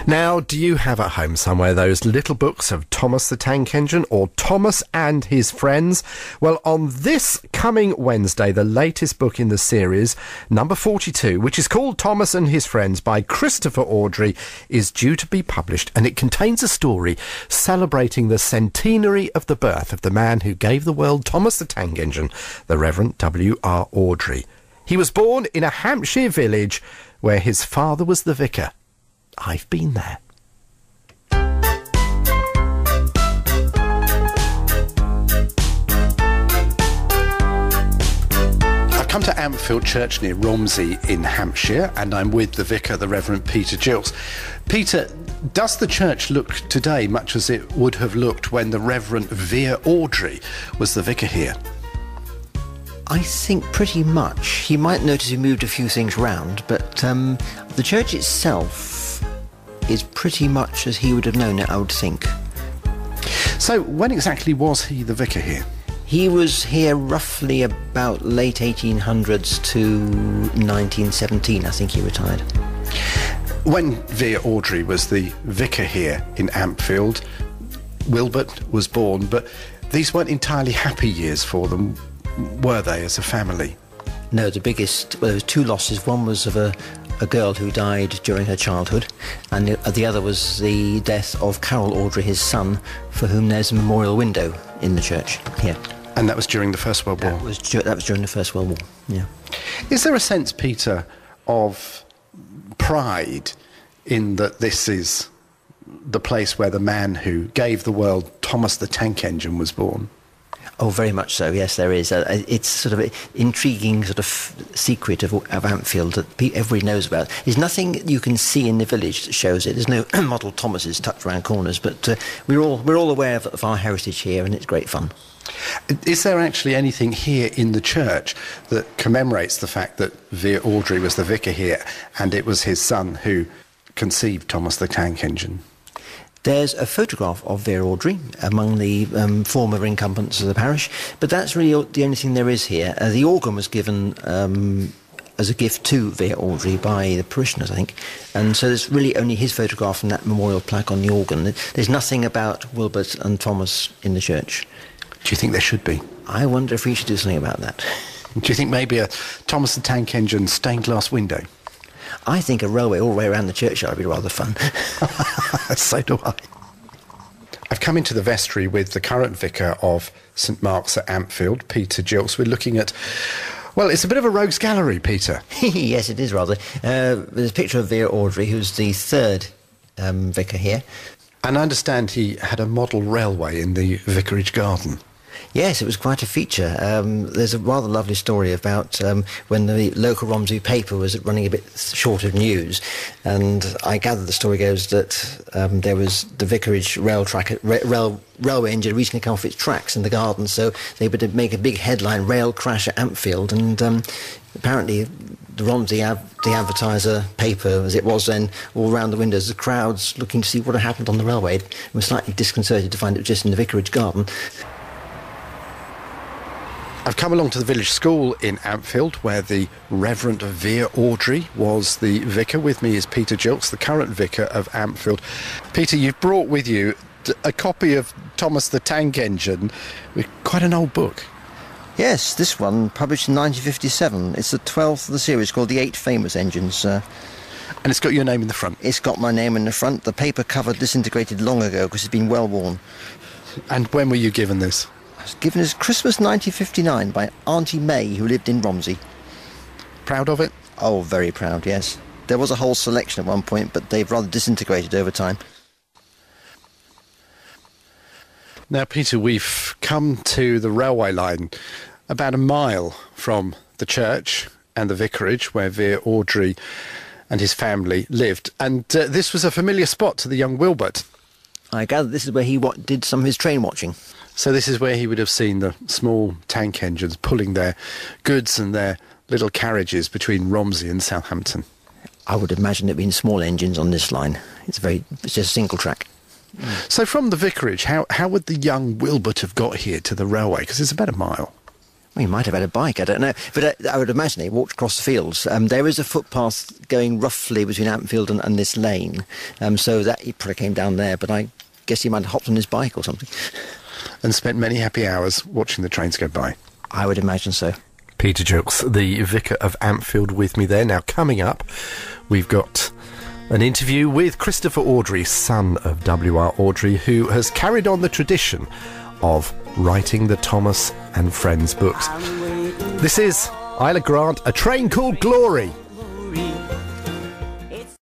Now, do you have at home somewhere those little books of Thomas the Tank Engine or Thomas and His Friends? Well, on this coming Wednesday, the latest book in the series, number 42, which is called Thomas and His Friends by Christopher Awdry, is due to be published, and it contains a story celebrating the centenary of the birth of the man who gave the world Thomas the Tank Engine, the Reverend W.R. Awdry. He was born in a Hampshire village where his father was the vicar. I've been there. I've come to Ampfiled Church near Romsey in Hampshire, and I'm with the vicar, the Reverend Peter Gilks. Peter, does the church look today much as it would have looked when the Reverend Vicar Awdry was the vicar here? I think pretty much. He might notice he moved a few things round, but the church itself is pretty much as he would have known it, I would think. So when exactly was he the vicar here? He was here roughly about late 1800s to 1917, I think he retired. When Vicar Awdry was the vicar here in Ampfiled, Wilbert was born, but these weren't entirely happy years for them, were they, as a family? No, there was two losses. One was of a girl who died during her childhood, and the other was the death of Carol Awdry, his son, for whom there's a memorial window in the church here. And that was during the First World War? That was during the First World War, yeah. Is there a sense, Peter, of pride in that this is the place where the man who gave the world Thomas the Tank Engine was born? Oh, very much so, yes, there is. It's sort of an intriguing sort of secret of Ampfiled that everybody knows about. There's nothing you can see in the village that shows it. There's no model Thomases tucked around corners, but we're all aware of our heritage here, and it's great fun. Is there actually anything here in the church that commemorates the fact that Vicar Awdry was the vicar here, and it was his son who conceived Thomas the Tank Engine? There's a photograph of Vicar Awdry among the former incumbents of the parish, but that's really the only thing there is here. The organ was given as a gift to Vicar Awdry by the parishioners, I think, and so there's really only his photograph and that memorial plaque on the organ. There's nothing about Wilbert and Thomas in the church. Do you think there should be? I wonder if we should do something about that. Do you think maybe a Thomas the Tank Engine stained glass window? I think a railway all the way around the churchyard would be rather fun. So do I. I've come into the vestry with the current vicar of St Mark's at Ampfiled, Peter Gilks. We're looking at, well, it's a bit of a rogues gallery, Peter. Yes, it is rather. There's a picture of Vicar Awdry, who's the third vicar here. And I understand he had a model railway in the vicarage garden. Yes, it was quite a feature. There's a rather lovely story about when the local Romsey paper was running a bit short of news, and I gather the story goes that there was the vicarage railway engine had recently come off its tracks in the garden, so they would make a big headline, "Rail Crash at Ampfiled," and apparently the Romsey, the advertiser paper, as it was then, all around the windows, the crowds looking to see what had happened on the railway, were slightly disconcerted to find it was just in the vicarage garden. I've come along to the village school in Ampfiled, where the Reverend Vicar Awdry was the vicar. With me is Peter Gilks, the current vicar of Ampfiled. Peter, you've brought with you a copy of Thomas the Tank Engine, with quite an old book. Yes, this one, published in 1957. It's the 12th of the series, called The 8 Famous Engines. And it's got your name in the front? It's got my name in the front. The paper cover disintegrated long ago because it's been well worn. And when were you given this? It was given as Christmas 1959 by Auntie May, who lived in Romsey. Proud of it? Oh, very proud, yes. There was a whole selection at one point, but they've rather disintegrated over time. Now, Peter, we've come to the railway line about a mile from the church and the vicarage where Vicar Awdry and his family lived, and this was a familiar spot to the young Wilbert. I gather this is where he did some of his train watching. So this is where he would have seen the small tank engines pulling their goods and their little carriages between Romsey and Southampton. I would imagine it being small engines on this line. It's just a single track. So from the vicarage, how would the young Wilbert have got here to the railway? Because it's about a mile. Well, he might have had a bike, I don't know. But I would imagine he walked across the fields. There is a footpath going roughly between Ampfiled and this lane, so that he probably came down there, but I guess he might have hopped on his bike or something. And spent many happy hours watching the trains go by. I would imagine so. Peter Jilks, the Vicar of Ampfiled, with me there. Now, coming up, we've got an interview with Christopher Awdry, son of W.R. Awdry, who has carried on the tradition of writing the Thomas and Friends books. This is Isla Grant, A Train Called Glory.